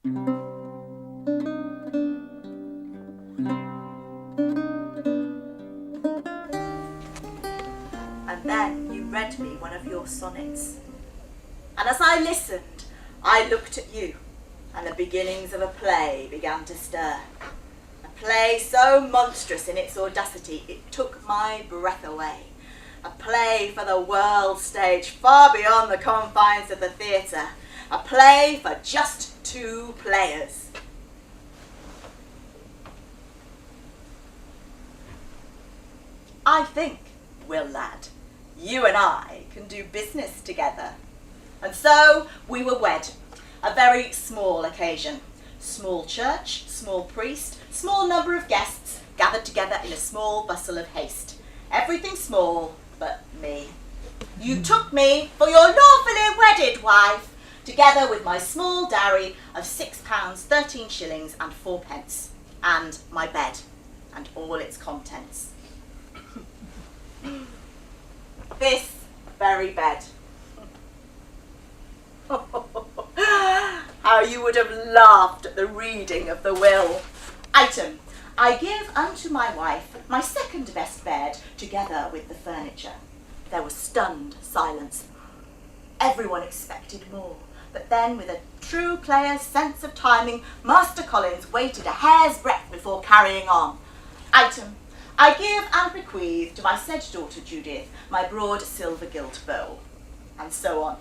And then you read me one of your sonnets. And as I listened, I looked at you, and the beginnings of a play began to stir. A play so monstrous in its audacity, it took my breath away. A play for the world stage, far beyond the confines of the theatre. A play for just two players. I think, Will lad, you and I can do business together. And so we were wed. A very small occasion. Small church, small priest, small number of guests gathered together in a small bustle of haste. Everything small but me. You took me for your lawfully wedded wife, together with my small dowry of £6, 13 shillings and 4p, and my bed and all its contents. This very bed. How you would have laughed at the reading of the will. Item, I give unto my wife my second best bed, together with the furniture. There was stunned silence. Everyone expected more, but then with a true player's sense of timing, Master Collins waited a hair's breadth before carrying on. Item, I give and bequeath to my said daughter Judith my broad silver gilt bowl. And so on.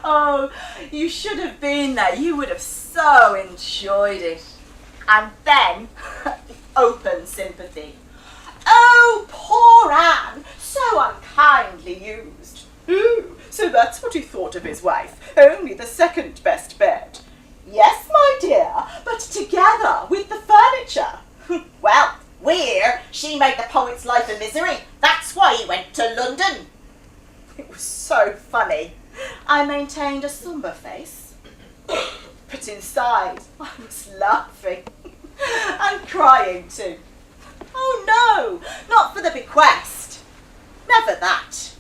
Oh, you should have been there. You would have so enjoyed it. And then, open sympathy. Oh, poor Anne, so unkindly used. Ooh, so that's what he thought of his wife, only the second best bed. Yes, my dear, but together with the furniture. Well, she made the poet's life a misery. That's why he went to London. It was so funny. I maintained a sombre face, but inside I was laughing and crying too. Oh no, not for the bequest. Never that.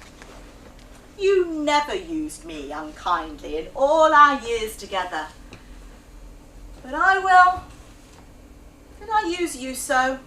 You never used me unkindly in all our years together. But I will. Did I use you so?